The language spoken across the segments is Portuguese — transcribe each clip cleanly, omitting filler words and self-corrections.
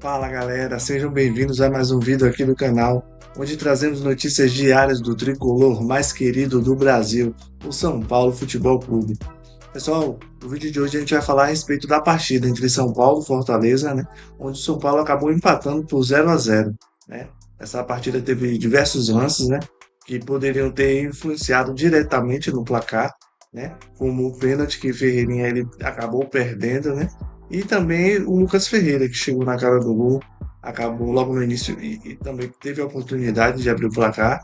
Fala galera, sejam bem-vindos a mais um vídeo aqui do canal, onde trazemos notícias diárias do tricolor mais querido do Brasil, o São Paulo Futebol Clube. Pessoal, no vídeo de hoje a gente vai falar a respeito da partida entre São Paulo e Fortaleza, né? Onde o São Paulo acabou empatando por 0-0, né? Essa partida teve diversos lances, né? Que poderiam ter influenciado diretamente no placar, né? Como o pênalti que Ferreirinha ele acabou perdendo, né? E também o Lucas Ferreira, que chegou na cara do gol, acabou logo no início e também teve a oportunidade de abrir o placar,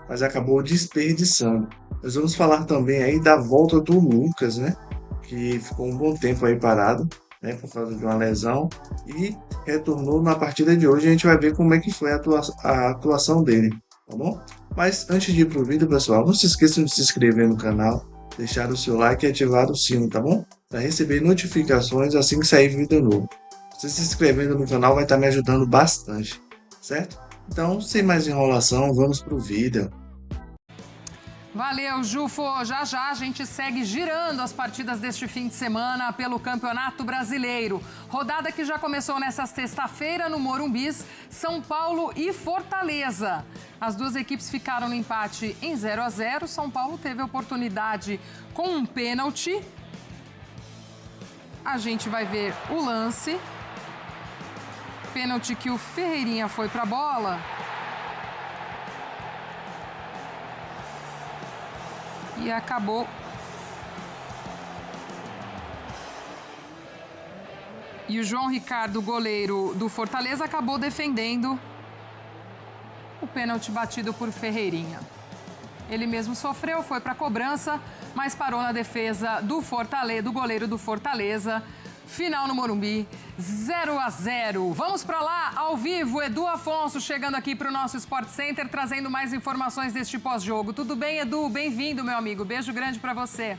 mas acabou desperdiçando. Nós vamos falar também aí da volta do Lucas, né? Que ficou um bom tempo aí parado, né? Por causa de uma lesão e retornou na partida de hoje. A gente vai ver como é que foi a atuação dele, tá bom? Mas antes de ir pro vídeo, pessoal, não se esqueçam de se inscrever no canal, deixar o seu like e ativar o sino, tá bom? Para receber notificações assim que sair vídeo novo. Você se inscrevendo no canal vai estar me ajudando bastante, certo? Então, sem mais enrolação, vamos pro vídeo. Valeu, Jufo. Já já a gente segue girando as partidas deste fim de semana pelo Campeonato Brasileiro. Rodada que já começou nesta sexta-feira no Morumbis, São Paulo e Fortaleza. As duas equipes ficaram no empate em 0-0. São Paulo teve a oportunidade com um pênalti. A gente vai ver o lance. Pênalti que o Ferreirinha foi para a bola. E acabou. E o João Ricardo, goleiro do Fortaleza, acabou defendendo o pênalti batido por Ferreirinha. Ele mesmo sofreu, foi para a cobrança, mas parou na defesa do Fortaleza, do goleiro do Fortaleza. Final no Morumbi, 0-0. Vamos para lá, ao vivo, Edu Afonso chegando aqui para o nosso Sport Center, trazendo mais informações deste pós-jogo. Tudo bem, Edu? Bem-vindo, meu amigo. Beijo grande para você.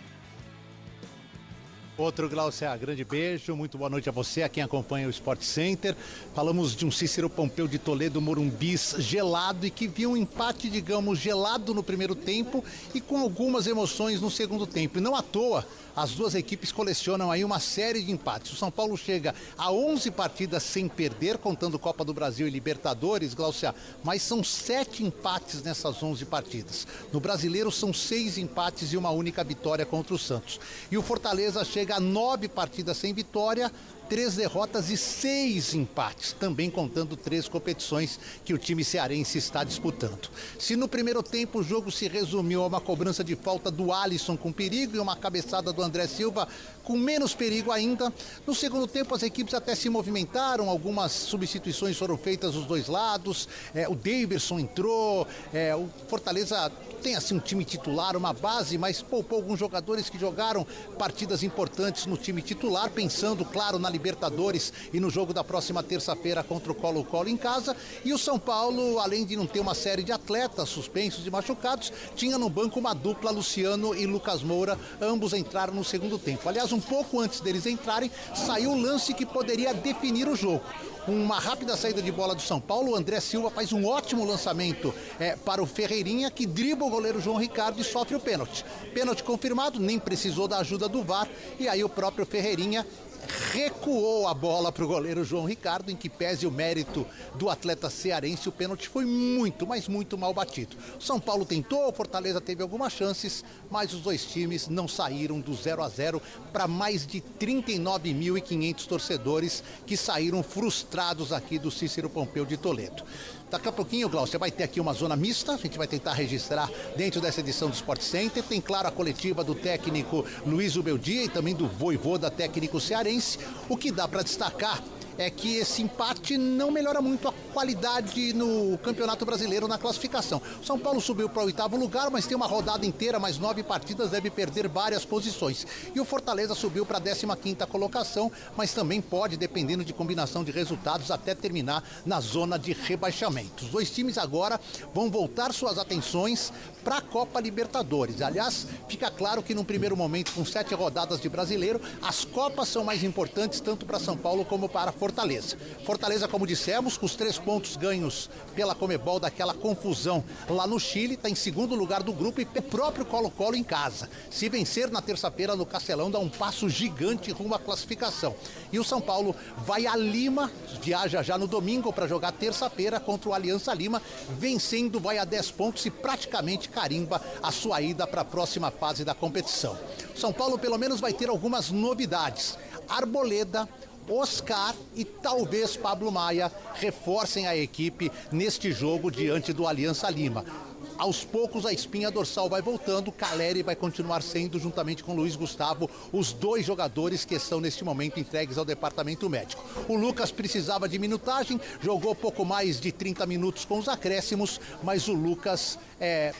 Outro, Glaucia, grande beijo, muito boa noite a você, a quem acompanha o Sport Center. Falamos de um Cícero Pompeu de Toledo, Morumbis gelado e que viu um empate, digamos, gelado no primeiro tempo e com algumas emoções no segundo tempo. E não à toa, as duas equipes colecionam aí uma série de empates. O São Paulo chega a 11 partidas sem perder, contando Copa do Brasil e Libertadores, Glaucia, mas são 7 empates nessas 11 partidas. No Brasileiro são 6 empates e uma única vitória contra o Santos. E o Fortaleza chega a 9 partidas sem vitória, 3 derrotas e 6 empates, também contando 3 competições que o time cearense está disputando. Se no primeiro tempo o jogo se resumiu a uma cobrança de falta do Alisson com perigo e uma cabeçada do André Silva com menos perigo ainda, no segundo tempo as equipes até se movimentaram, algumas substituições foram feitas dos dois lados, o Daverson entrou, o Fortaleza tem assim um time titular, uma base, mas poupou alguns jogadores que jogaram partidas importantes no time titular, pensando, claro, na Libertadores e no jogo da próxima terça-feira contra o Colo-Colo em casa. E o São Paulo, além de não ter uma série de atletas suspensos e machucados, tinha no banco uma dupla, Luciano e Lucas Moura, ambos entraram no segundo tempo. Aliás, um pouco antes deles entrarem, saiu o lance que poderia definir o jogo. Uma rápida saída de bola do São Paulo, o André Silva faz um ótimo lançamento para o Ferreirinha, que dribla o goleiro João Ricardo e sofre o pênalti. Pênalti confirmado, nem precisou da ajuda do VAR, e aí o próprio Ferreirinha recuou a bola para o goleiro João Ricardo, em que pese o mérito do atleta cearense, o pênalti foi muito, mas muito mal batido. São Paulo tentou, o Fortaleza teve algumas chances, mas os dois times não saíram do 0-0 para mais de 39.500 torcedores que saíram frustrados aqui do Cícero Pompeu de Toledo. Daqui a pouquinho, Glaucia, vai ter aqui uma zona mista, a gente vai tentar registrar dentro dessa edição do Sport Center. Tem, claro, a coletiva do técnico Luiz Ubeldia e também do Vojvoda, técnico cearense. O que dá para destacar é que esse empate não melhora muito a qualidade no Campeonato Brasileiro na classificação. O São Paulo subiu para o 8º lugar, mas tem uma rodada inteira, mais 9 partidas, deve perder várias posições. E o Fortaleza subiu para a 15ª colocação, mas também pode, dependendo de combinação de resultados, até terminar na zona de rebaixamento. Os dois times agora vão voltar suas atenções para a Copa Libertadores. Aliás, fica claro que num primeiro momento, com 7 rodadas de Brasileiro, as Copas são mais importantes tanto para São Paulo como para Fortaleza. Fortaleza, como dissemos, com os 3 pontos ganhos pela Comebol daquela confusão lá no Chile, está em segundo lugar do grupo e o próprio Colo-Colo em casa. Se vencer na terça-feira no Castelão, dá um passo gigante rumo à classificação. E o São Paulo vai a Lima viaja já no domingo para jogar terça-feira contra o Aliança Lima, vencendo vai a 10 pontos e praticamente carimba a sua ida para a próxima fase da competição. São Paulo pelo menos vai ter algumas novidades. Arboleda, Oscar e talvez Pablo Maia reforcem a equipe neste jogo diante do Aliança Lima. Aos poucos a espinha dorsal vai voltando, Caleri vai continuar sendo, juntamente com Luiz Gustavo, os dois jogadores que estão neste momento entregues ao departamento médico. O Lucas precisava de minutagem, jogou pouco mais de 30 minutos com os acréscimos, mas o Lucas,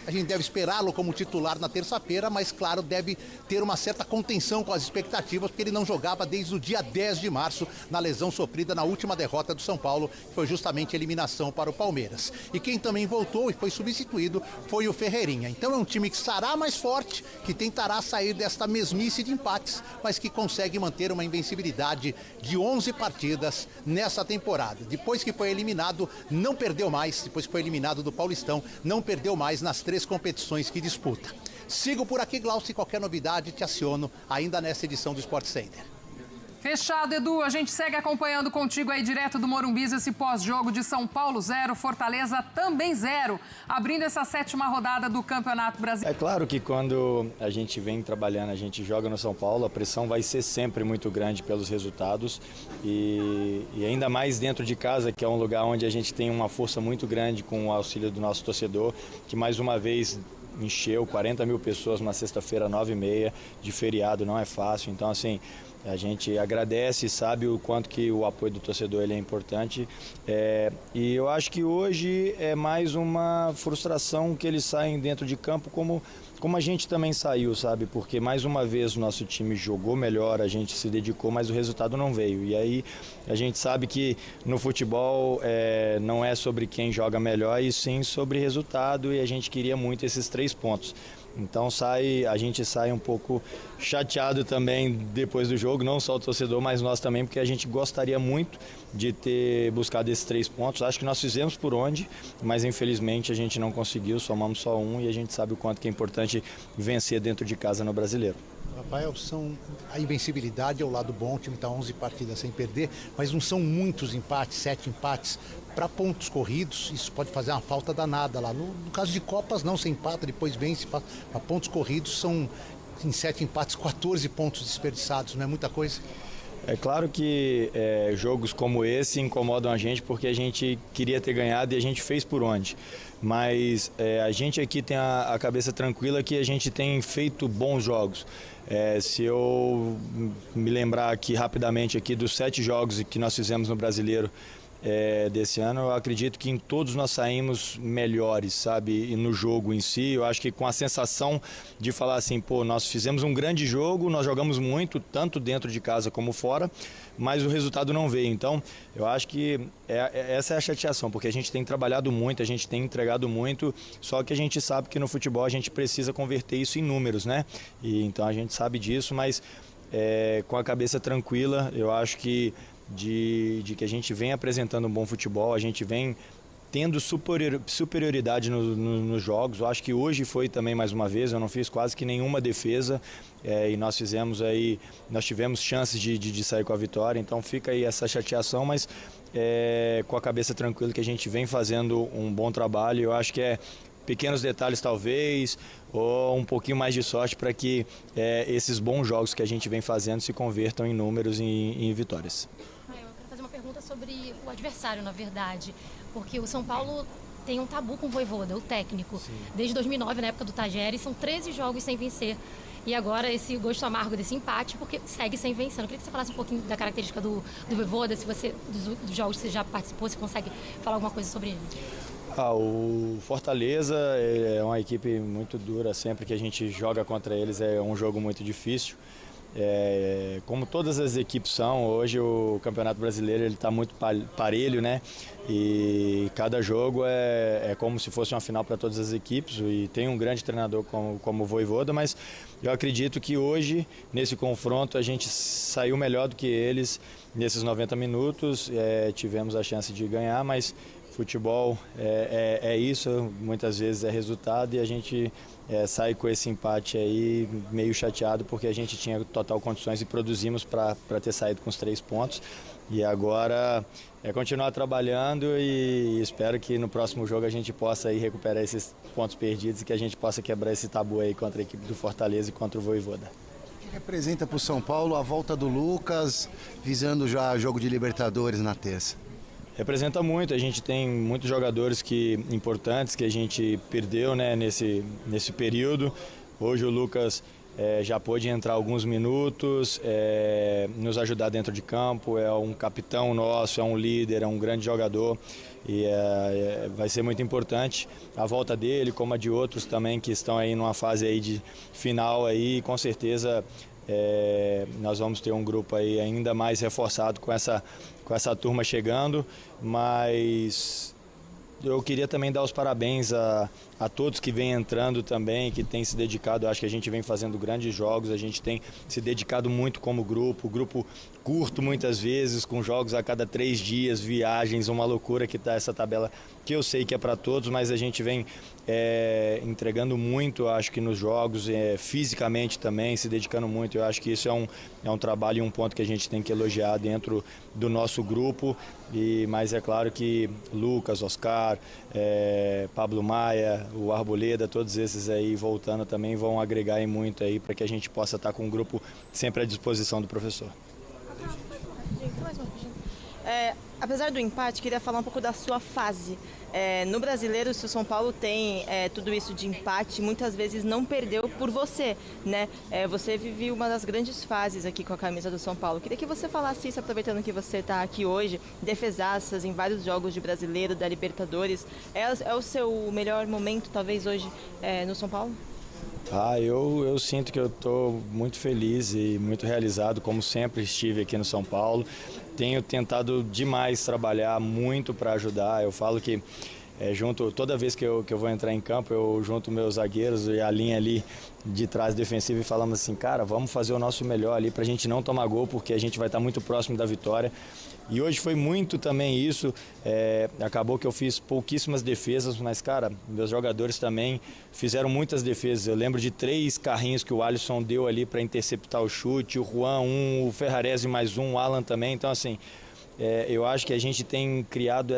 a gente deve esperá-lo como titular na terça-feira, mas claro, deve ter uma certa contenção com as expectativas, porque ele não jogava desde o dia 10 de março, na lesão sofrida na última derrota do São Paulo, que foi justamente a eliminação para o Palmeiras. E quem também voltou e foi substituído foi o Ferreirinha. Então é um time que estará mais forte, que tentará sair desta mesmice de empates, mas que consegue manter uma invencibilidade de 11 partidas nessa temporada. Depois que foi eliminado, não perdeu mais, depois que foi eliminado do Paulistão, não perdeu mais nas 3 competições que disputa. Sigo por aqui, Glaucio, e qualquer novidade te aciono ainda nessa edição do Sport Center. Fechado, Edu. A gente segue acompanhando contigo aí direto do Morumbis esse pós-jogo de São Paulo 0, Fortaleza também 0, abrindo essa 7ª rodada do Campeonato Brasileiro. É claro que quando a gente vem trabalhando, a gente joga no São Paulo, a pressão vai ser sempre muito grande pelos resultados e ainda mais dentro de casa, que é um lugar onde a gente tem uma força muito grande com o auxílio do nosso torcedor, que mais uma vez encheu 40 mil pessoas numa sexta-feira, 9h30, de feriado, não é fácil. Então, assim, a gente agradece, sabe o quanto que o apoio do torcedor ele é importante. E eu acho que hoje é mais uma frustração que eles saem dentro de campo como a gente também saiu, sabe? Porque mais uma vez o nosso time jogou melhor, a gente se dedicou, mas o resultado não veio. E aí a gente sabe que no futebol não é sobre quem joga melhor, e sim sobre resultado, e a gente queria muito esses 3 pontos. Então a gente sai um pouco chateado também depois do jogo, não só o torcedor, mas nós também, porque a gente gostaria muito de ter buscado esses 3 pontos. Acho que nós fizemos por onde, mas infelizmente a gente não conseguiu, somamos só 1 e a gente sabe o quanto que é importante vencer dentro de casa no Brasileiro. Rafael, a invencibilidade é o lado bom, o time está 11 partidas sem perder, mas não são muitos empates, 7 empates. Para pontos corridos, isso pode fazer uma falta danada lá. No caso de Copas, não, você empata, depois vence. Para pontos corridos, são em 7 empates, 14 pontos desperdiçados, não é muita coisa? É claro que jogos como esse incomodam a gente porque a gente queria ter ganhado e a gente fez por onde. Mas a gente aqui tem a cabeça tranquila que a gente tem feito bons jogos. Se eu me lembrar aqui rapidamente aqui dos 7 jogos que nós fizemos no Brasileiro desse ano, eu acredito que em todos nós saímos melhores, sabe? E no jogo em si, eu acho que com a sensação de falar assim, pô, nós fizemos um grande jogo, nós jogamos muito, tanto dentro de casa como fora, mas o resultado não veio. Então, eu acho que essa é a chateação, porque a gente tem trabalhado muito, a gente tem entregado muito, só que a gente sabe que no futebol a gente precisa converter isso em números, né? E então a gente sabe disso, mas com a cabeça tranquila, eu acho que de que a gente vem apresentando um bom futebol, a gente vem tendo superioridade nos jogos. Eu acho que hoje foi também mais uma vez, eu não fiz quase que nenhuma defesa e nós tivemos chances de sair com a vitória, então fica aí essa chateação, mas com a cabeça tranquila que a gente vem fazendo um bom trabalho. Eu acho que pequenos detalhes talvez, ou um pouquinho mais de sorte para que esses bons jogos que a gente vem fazendo se convertam em números e em vitórias. Eu quero fazer uma pergunta sobre o adversário, na verdade, porque o São Paulo tem um tabu com o Vojvoda, o técnico. Sim. Desde 2009, na época do Tagere, são 13 jogos sem vencer. E agora esse gosto amargo desse empate, porque segue sem vencer. Eu queria que você falasse um pouquinho da característica do Vojvoda, se você, dos jogos que você já participou, você consegue falar alguma coisa sobre ele? O Fortaleza é uma equipe muito dura, sempre que a gente joga contra eles é um jogo muito difícil. Como todas as equipes são, hoje o Campeonato Brasileiro está muito parelho, né? E cada jogo é como se fosse uma final para todas as equipes, e tem um grande treinador como o Vojvoda, mas eu acredito que hoje, nesse confronto, a gente saiu melhor do que eles nesses 90 minutos, tivemos a chance de ganhar, mas futebol é isso, muitas vezes é resultado, e a gente sai com esse empate aí meio chateado, porque a gente tinha total condições e produzimos para ter saído com os 3 pontos. E agora é continuar trabalhando e espero que no próximo jogo a gente possa aí recuperar esses pontos perdidos e que a gente possa quebrar esse tabu aí contra a equipe do Fortaleza e contra o Vojvoda. O que representa para o São Paulo a volta do Lucas, visando já jogo de Libertadores na terça? Representa muito, a gente tem muitos jogadores importantes que a gente perdeu, né, nesse período. Hoje o Lucas já pôde entrar alguns minutos, nos ajudar dentro de campo, é um capitão nosso, é um líder, é um grande jogador e vai ser muito importante a volta dele, como a de outros também que estão aí numa fase aí de final aí, com certeza nós vamos ter um grupo aí ainda mais reforçado com essa turma chegando, mas eu queria também dar os parabéns a todos que vêm entrando também, que têm se dedicado. Eu acho que a gente vem fazendo grandes jogos, a gente tem se dedicado muito como grupo curto muitas vezes, com jogos a cada 3 dias, viagens, uma loucura que está essa tabela que eu sei que é para todos, mas a gente vem entregando muito, acho que nos jogos, fisicamente também, se dedicando muito. Eu acho que isso é um trabalho e um ponto que a gente tem que elogiar dentro do nosso grupo, mas é claro que Lucas, Oscar, Pablo Maia, o Arboleda, todos esses aí voltando também vão agregar aí muito aí para que a gente possa estar com o grupo sempre à disposição do professor. Apesar do empate, queria falar um pouco da sua fase. No Brasileiro, se o São Paulo tem tudo isso de empate, muitas vezes não perdeu por você, né? Você viveu uma das grandes fases aqui com a camisa do São Paulo. Queria que você falasse isso, aproveitando que você está aqui hoje, defesaças em vários jogos de Brasileiro, da Libertadores. É o seu melhor momento, talvez, hoje no São Paulo? Eu sinto que eu estou muito feliz e muito realizado, como sempre estive aqui no São Paulo. Tenho tentado demais trabalhar muito para ajudar. Eu falo que toda vez que eu vou entrar em campo, eu junto meus zagueiros e a linha ali de trás defensiva e falamos assim, cara, vamos fazer o nosso melhor ali para a gente não tomar gol, porque a gente vai estar muito próximo da vitória. E hoje foi muito também isso, acabou que eu fiz pouquíssimas defesas, mas cara, meus jogadores também fizeram muitas defesas. Eu lembro de 3 carrinhos que o Alisson deu ali para interceptar o chute, o Juan o Ferrarese mais o Alan também. Então assim, eu acho que a gente tem criado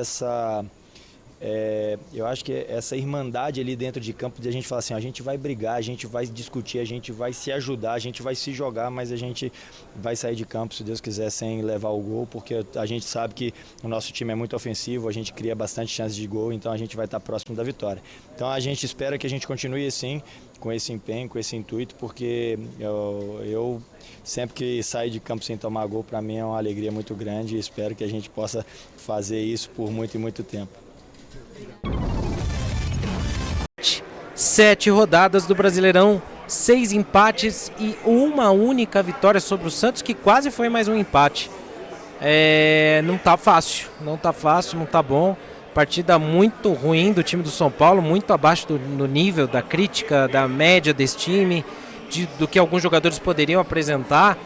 eu acho que essa irmandade ali dentro de campo, de a gente falar assim, a gente vai brigar, a gente vai discutir, a gente vai se ajudar, a gente vai se jogar, mas a gente vai sair de campo, se Deus quiser, sem levar o gol, porque a gente sabe que o nosso time é muito ofensivo, a gente cria bastante chances de gol, então a gente vai estar próximo da vitória. Então a gente espera que a gente continue assim, com esse empenho, com esse intuito, porque eu sempre que saio de campo sem tomar gol, para mim é uma alegria muito grande e espero que a gente possa fazer isso por muito e muito tempo. 7 rodadas do Brasileirão, 6 empates e uma única vitória sobre o Santos, que quase foi mais um empate. Não tá fácil, não tá bom. Partida muito ruim do time do São Paulo, muito abaixo do nível da crítica, da média desse time, do que alguns jogadores poderiam apresentar.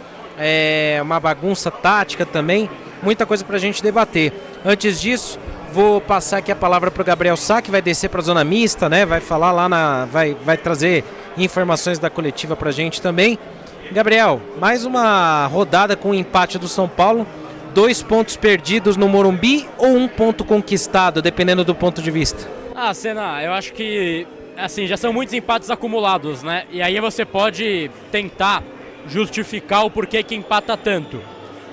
Uma bagunça tática também, muita coisa pra gente debater. Antes disso, vou passar aqui a palavra para o Gabriel Sá, que vai descer para a zona mista, né? Vai falar lá vai trazer informações da coletiva para a gente também. Gabriel, mais uma rodada com o empate do São Paulo, 2 pontos perdidos no Morumbi ou 1 ponto conquistado, dependendo do ponto de vista? Senna, eu acho que assim, já são muitos empates acumulados, né? E aí você pode tentar justificar o porquê que empata tanto.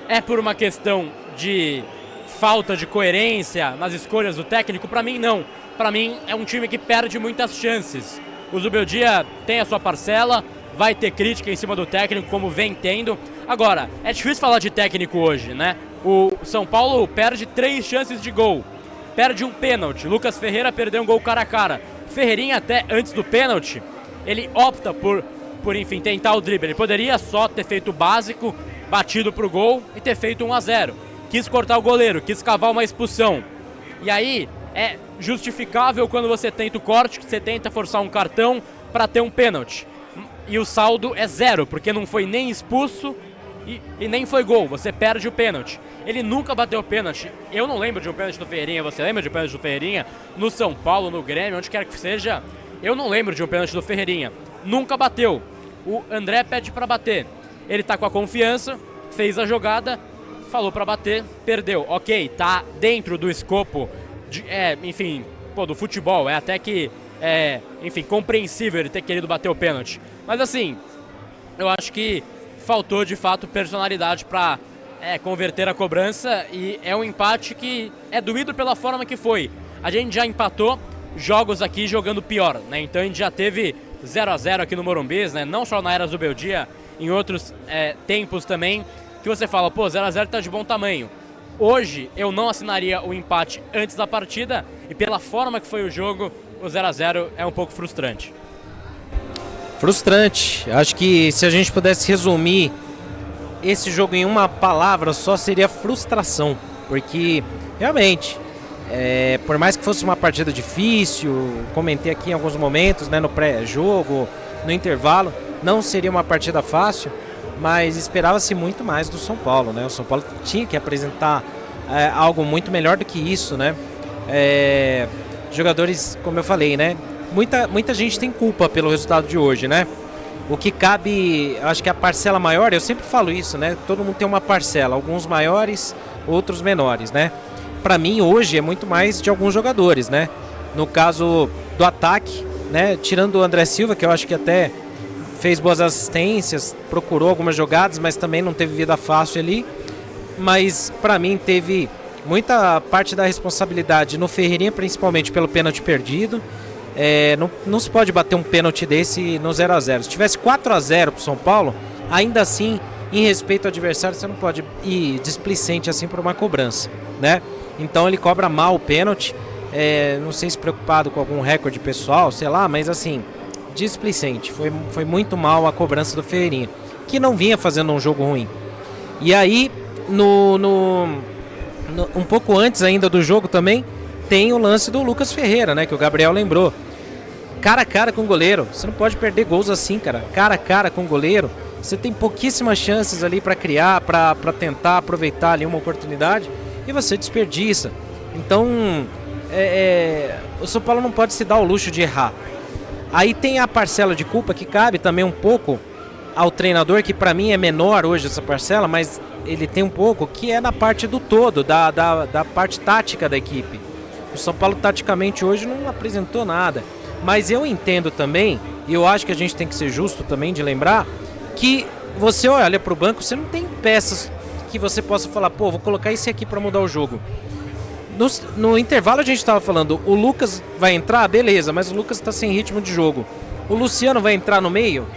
É por uma questão de falta de coerência nas escolhas do técnico? Para mim, não. Para mim, é um time que perde muitas chances. O Zubeldia tem a sua parcela, vai ter crítica em cima do técnico, como vem tendo. Agora, é difícil falar de técnico hoje, né? O São Paulo perde 3 chances de gol, perde um pênalti. Lucas Ferreira perdeu um gol cara a cara. Ferreirinha, até antes do pênalti, ele opta por enfim, tentar o drible. Ele poderia só ter feito o básico, batido pro gol e ter feito 1-0. Quis cortar o goleiro, quis cavar uma expulsão. E aí é justificável quando você tenta o corte, que você tenta forçar um cartão para ter um pênalti. E o saldo é 0, porque não foi nem expulso e nem foi gol. Você perde o pênalti. Ele nunca bateu o pênalti. Eu não lembro de um pênalti do Ferreirinha. Você lembra de um pênalti do Ferreirinha? No São Paulo, no Grêmio, onde quer que seja. Eu não lembro de um pênalti do Ferreirinha. Nunca bateu. O André pede para bater. Ele tá com a confiança, fez a jogada, falou para bater, perdeu. Ok, tá dentro do escopo, enfim, do futebol. É até que, enfim, compreensível ele ter querido bater o pênalti. Mas assim, eu acho que faltou de fato personalidade para converter a cobrança, e é um empate que é doído pela forma que foi. A gente já empatou jogos aqui jogando pior, né? Então a gente já teve 0-0 aqui no Morumbi, né? Não só na Era Zubeldia, em outros tempos também, que você fala, pô, 0-0 tá de bom tamanho. Hoje eu não assinaria o empate antes da partida, e pela forma que foi o jogo, o 0-0 é um pouco frustrante. Frustrante. Acho que se a gente pudesse resumir esse jogo em uma palavra só, seria frustração. Porque, realmente, por mais que fosse uma partida difícil, comentei aqui em alguns momentos, né, no pré-jogo, no intervalo, não seria uma partida fácil, mas esperava-se muito mais do São Paulo, né? O São Paulo tinha que apresentar algo muito melhor do que isso, né? Jogadores, como eu falei, né? Muita gente tem culpa pelo resultado de hoje, né? O que cabe, acho que a parcela maior, eu sempre falo isso, né? Todo mundo tem uma parcela, alguns maiores, outros menores, né? Para mim, hoje, é muito mais de alguns jogadores, né? No caso do ataque, né? Tirando o André Silva, que eu acho que até fez boas assistências, procurou algumas jogadas, mas também não teve vida fácil ali. Mas, para mim, teve muita parte da responsabilidade no Ferreirinha, principalmente pelo pênalti perdido. Não se pode bater um pênalti desse no 0-0. Se tivesse 4-0 pro São Paulo, ainda assim, em respeito ao adversário, você não pode ir displicente assim por uma cobrança, né? Então ele cobra mal o pênalti, não sei se preocupado com algum recorde pessoal, sei lá, mas assim, displicente. Foi muito mal a cobrança do Ferreirinha, que não vinha fazendo um jogo ruim. E aí, um pouco antes ainda do jogo também, tem o lance do Lucas Ferreira, né, que o Gabriel lembrou. Cara a cara com o goleiro, você não pode perder gols assim, cara. Cara a cara com o goleiro, você tem pouquíssimas chances ali para criar, para tentar aproveitar ali uma oportunidade, e você desperdiça. Então, o São Paulo não pode se dar o luxo de errar. Aí tem a parcela de culpa que cabe também um pouco ao treinador, que para mim é menor hoje essa parcela, mas ele tem um pouco, que é na parte do todo, da parte tática da equipe. O São Paulo taticamente hoje não apresentou nada. Mas eu entendo também, e eu acho que a gente tem que ser justo também de lembrar, que você olha para o banco, você não tem peças que você possa falar, pô, vou colocar esse aqui para mudar o jogo. No intervalo a gente estava falando, o Lucas vai entrar, beleza, mas o Lucas está sem ritmo de jogo. O Luciano vai entrar no meio?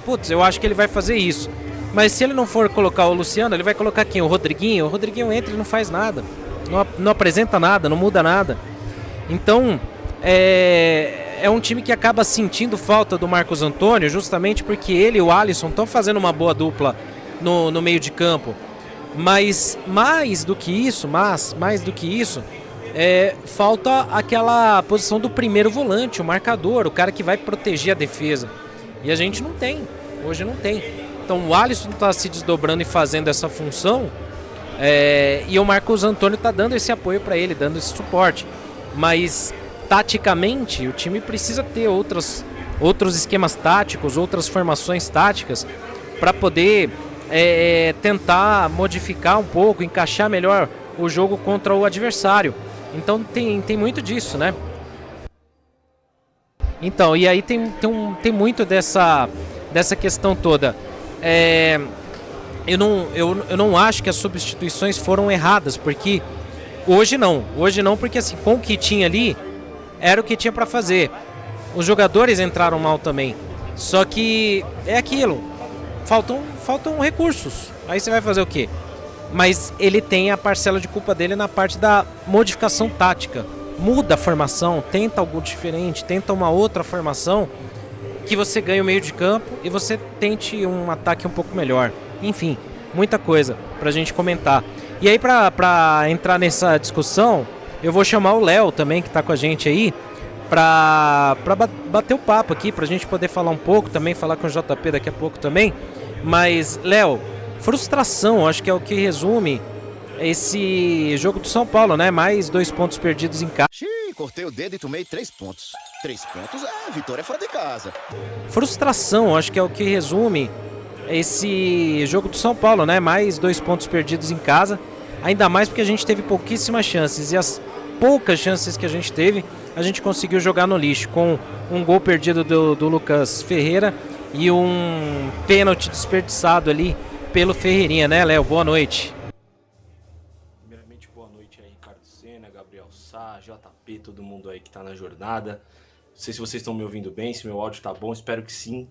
Putz, eu acho que ele vai fazer isso. Mas se ele não for colocar o Luciano, ele vai colocar quem? O Rodriguinho? O Rodriguinho entra e não faz nada. Não apresenta nada, não muda nada. Então, é um time que acaba sentindo falta do Marcos Antônio, justamente porque ele e o Alisson estão fazendo uma boa dupla no meio de campo. Mas mais do que isso, falta aquela posição do primeiro volante, o marcador, o cara que vai proteger a defesa. E a gente não tem, hoje não tem. Então o Alisson está se desdobrando e fazendo essa função, e o Marcos Antônio está dando esse apoio para ele, dando esse suporte. Mas taticamente o time precisa ter outros esquemas táticos, outras formações táticas para poder tentar modificar um pouco, encaixar melhor o jogo contra o adversário. Então tem muito disso, né? Então, e aí tem muito dessa questão toda. Eu não acho que as substituições foram erradas, porque hoje não, porque assim, com o que tinha ali, era o que tinha para fazer. Os jogadores entraram mal também, só que é aquilo, faltam recursos, aí você vai fazer o quê? Mas ele tem a parcela de culpa dele na parte da modificação tática. Muda a formação, tenta algo diferente, tenta uma outra formação, que você ganhe o meio de campo e você tente um ataque um pouco melhor. Enfim, muita coisa pra gente comentar. E aí, pra entrar nessa discussão, eu vou chamar o Léo também, que tá com a gente aí, pra bater o papo aqui, pra gente poder falar um pouco, também falar com o JP daqui a pouco também. Mas, Léo, frustração, acho que é o que resume esse jogo do São Paulo, né? Mais 2 pontos perdidos em casa. Cortei o dedo e tomei 3 pontos. 3 pontos, vitória fora de casa. Frustração, acho que é o que resume esse jogo do São Paulo, né? Mais 2 pontos perdidos em casa, ainda mais porque a gente teve pouquíssimas chances, e as poucas chances que a gente teve, a gente conseguiu jogar no lixo, com um gol perdido do Lucas Ferreira e um pênalti desperdiçado ali pelo Ferreirinha, né, Léo? Boa noite. Primeiramente, boa noite aí, Ricardo Senna, Gabriel Sá, JP, todo mundo aí que tá na jornada. Não sei se vocês estão me ouvindo bem, se meu áudio tá bom, espero que sim.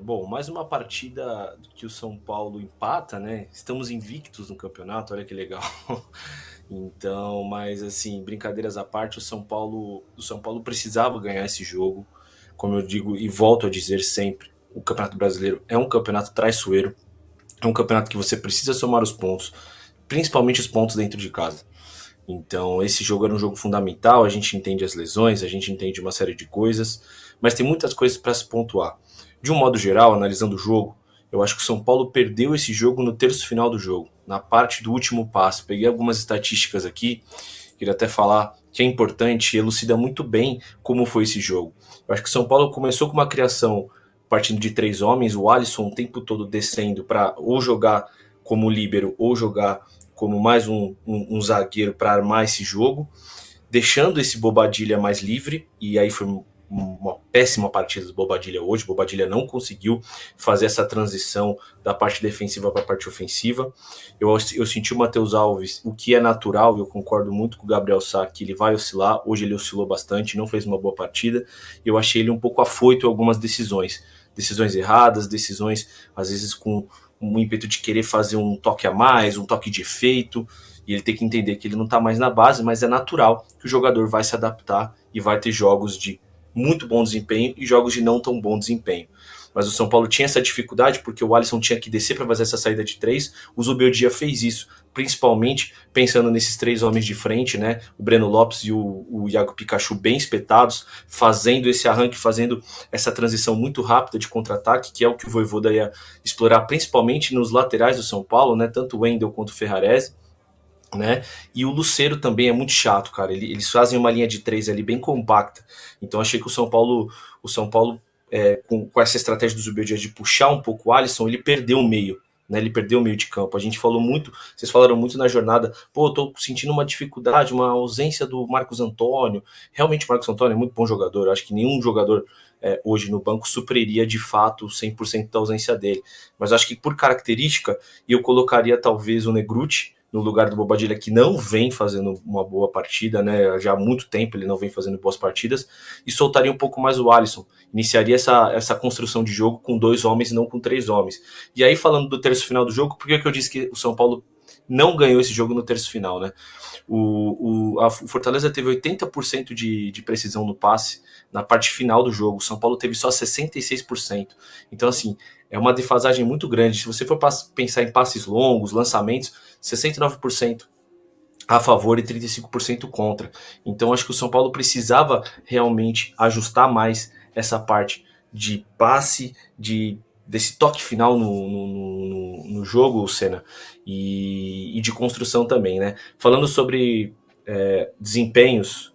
Bom, mais uma partida que o São Paulo empata, né? Estamos invictos no campeonato, olha que legal. Então, mas assim, brincadeiras à parte, o São Paulo precisava ganhar esse jogo. Como eu digo e volto a dizer sempre, o Campeonato Brasileiro é um campeonato traiçoeiro, é um campeonato que você precisa somar os pontos, principalmente os pontos dentro de casa. Então, esse jogo era um jogo fundamental, a gente entende as lesões, a gente entende uma série de coisas, mas tem muitas coisas para se pontuar. De um modo geral, analisando o jogo, eu acho que o São Paulo perdeu esse jogo no terço final do jogo, na parte do último passe. Peguei algumas estatísticas aqui, queria até falar que é importante, elucida muito bem como foi esse jogo. Eu acho que o São Paulo começou com uma criação partindo de 3 homens, o Alisson o tempo todo descendo para ou jogar como líbero ou jogar como mais um zagueiro para armar esse jogo, deixando esse Bobadilla mais livre, e aí foi uma péssima partida do Bobadilla hoje. Bobadilla não conseguiu fazer essa transição da parte defensiva para a parte ofensiva. Eu senti o Matheus Alves, o que é natural, eu concordo muito com o Gabriel Sá, que ele vai oscilar. Hoje ele oscilou bastante, não fez uma boa partida. Eu achei ele um pouco afoito em algumas decisões erradas, decisões às vezes com um ímpeto de querer fazer um toque a mais, um toque de efeito, e ele tem que entender que ele não está mais na base, mas é natural que o jogador vai se adaptar e vai ter jogos de muito bom desempenho e jogos de não tão bom desempenho. Mas o São Paulo tinha essa dificuldade porque o Alisson tinha que descer para fazer essa saída de 3, o Zubeldia fez isso, principalmente pensando nesses 3 homens de frente, né? O Breno Lopes e o Iago Pikachu bem espetados, fazendo esse arranque, fazendo essa transição muito rápida de contra-ataque, que é o que o Vojvoda ia explorar principalmente nos laterais do São Paulo, né? Tanto o Wendel quanto o Ferrarese, né? E o Lucero também é muito chato, cara. Eles fazem uma linha de 3 ali bem compacta. Então achei que o São Paulo com essa estratégia do Zubeldia de puxar um pouco o Alisson, ele perdeu o meio, né? Ele perdeu o meio de campo. A gente falou muito, vocês falaram muito na jornada, pô, eu tô sentindo uma dificuldade, uma ausência do Marcos Antônio. Realmente o Marcos Antônio é muito bom jogador. Eu acho que nenhum jogador hoje no banco supriria de fato 100% da ausência dele. Mas eu acho que por característica, eu colocaria talvez o Negrutti no lugar do Bobadilla, que não vem fazendo uma boa partida, né? Já há muito tempo ele não vem fazendo boas partidas, e soltaria um pouco mais o Alisson. Iniciaria essa construção de jogo com 2 homens e não com 3 homens. E aí, falando do terço final do jogo, por que eu disse que o São Paulo não ganhou esse jogo no terço final, né? O Fortaleza teve 80% de precisão no passe na parte final do jogo. O São Paulo teve só 66%. Então, assim, é uma defasagem muito grande. Se você for pensar em passes longos, lançamentos, 69% a favor e 35% contra. Então, acho que o São Paulo precisava realmente ajustar mais essa parte de passe, desse toque final no jogo, Senna, e de construção também, né? Falando sobre desempenhos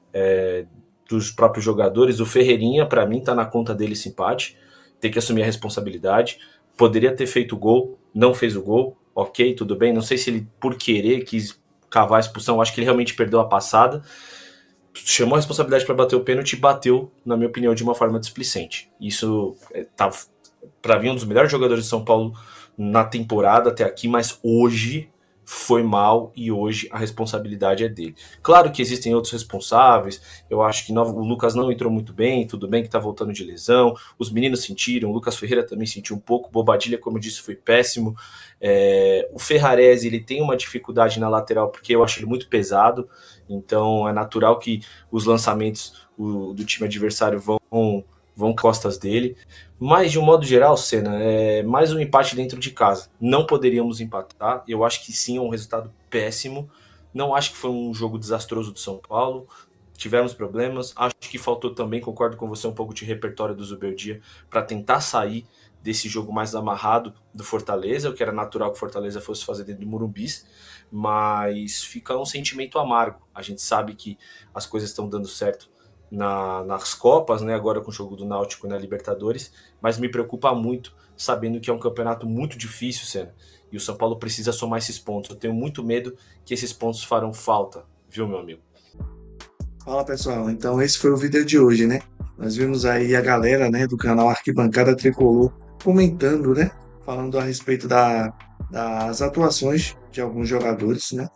dos próprios jogadores, o Ferreirinha, para mim, tá na conta dele esse empate, tem que assumir a responsabilidade, poderia ter feito o gol, não fez o gol, ok, tudo bem, não sei se ele, por querer, quis cavar a expulsão, acho que ele realmente perdeu a passada, chamou a responsabilidade para bater o pênalti e bateu, na minha opinião, de uma forma displicente. Isso tá, para mim, um dos melhores jogadores de São Paulo na temporada até aqui, mas hoje foi mal e hoje a responsabilidade é dele. Claro que existem outros responsáveis, eu acho que o Lucas não entrou muito bem, tudo bem que tá voltando de lesão, os meninos sentiram, o Lucas Ferreira também sentiu um pouco, Bobadilla, como eu disse, foi péssimo, o Ferrarese, ele tem uma dificuldade na lateral, porque eu acho ele muito pesado, então é natural que os lançamentos do time adversário vão costas dele, mas de um modo geral, Senna, mais um empate dentro de casa. Não poderíamos empatar, eu acho que sim, é um resultado péssimo, não acho que foi um jogo desastroso do São Paulo, tivemos problemas, acho que faltou também, concordo com você, um pouco de repertório do Zubeldia para tentar sair desse jogo mais amarrado do Fortaleza, o que era natural que o Fortaleza fosse fazer dentro do Morumbis, mas fica um sentimento amargo. A gente sabe que as coisas estão dando certo nas Copas, né? Agora com o jogo do Náutico na Libertadores, mas me preocupa muito sabendo que é um campeonato muito difícil, Senna, e o São Paulo precisa somar esses pontos. Eu tenho muito medo que esses pontos farão falta, viu, meu amigo? Fala pessoal, então esse foi o vídeo de hoje, né? Nós vimos aí a galera, né, do canal Arquibancada Tricolor comentando, né? Falando a respeito das atuações de alguns jogadores, né?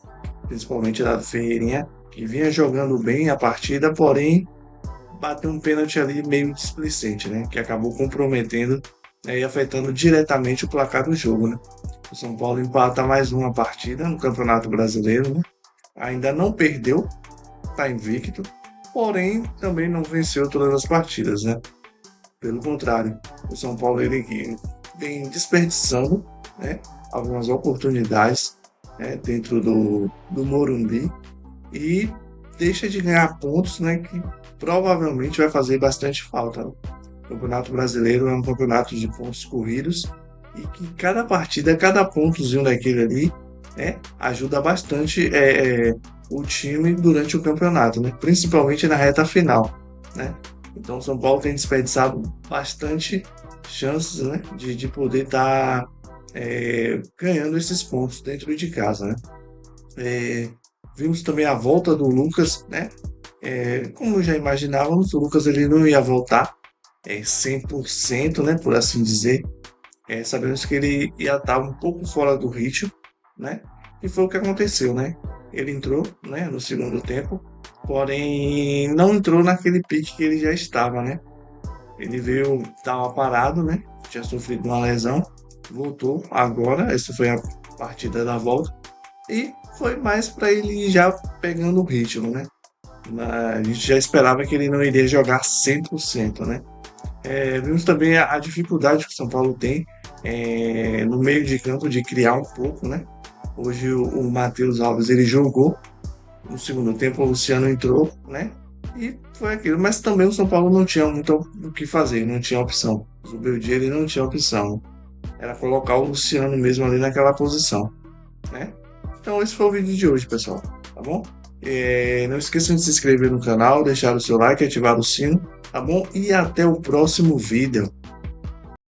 Principalmente da Ferreirinha, que vinha jogando bem a partida, porém bateu um pênalti ali meio displicente, né? Que acabou comprometendo, né, e afetando diretamente o placar do jogo, né? O São Paulo empata mais uma partida no Campeonato Brasileiro, né? Ainda não perdeu, está invicto, porém também não venceu todas as partidas, né? Pelo contrário, o São Paulo ele vem desperdiçando, né, algumas oportunidades, né, dentro do Morumbi e deixa de ganhar pontos, né, que provavelmente vai fazer bastante falta, né? O Campeonato Brasileiro é um campeonato de pontos corridos e que cada partida, cada pontozinho daquele ali, ajuda bastante o time durante o campeonato, né? Principalmente na reta final, né? Então o São Paulo tem desperdiçado bastante chances, né, de poder estar ganhando esses pontos dentro de casa, né? Vimos também a volta do Lucas, né? Como já imaginávamos, o Lucas ele não ia voltar 100%, né, por assim dizer. Sabemos que ele ia estar um pouco fora do ritmo, né? E foi o que aconteceu, né? Ele entrou, né, no segundo tempo, porém não entrou naquele pique que ele já estava, né? Ele veio, estava parado, né? Tinha sofrido uma lesão, voltou agora, essa foi a partida da volta, e foi mais para ele já pegando o ritmo, né? A gente já esperava que ele não iria jogar 100%, né? Vimos também a dificuldade que o São Paulo tem no meio de campo de criar um pouco, né? Hoje o Matheus Alves ele jogou no segundo tempo, o Luciano entrou, né? E foi aquilo. Mas também o São Paulo não tinha muito o que fazer, não tinha opção. O Zubeldia ele não tinha opção. Era colocar o Luciano mesmo ali naquela posição, né? Então esse foi o vídeo de hoje, pessoal. Tá bom? Não esqueçam de se inscrever no canal, deixar o seu like, ativar o sino, tá bom? E até o próximo vídeo.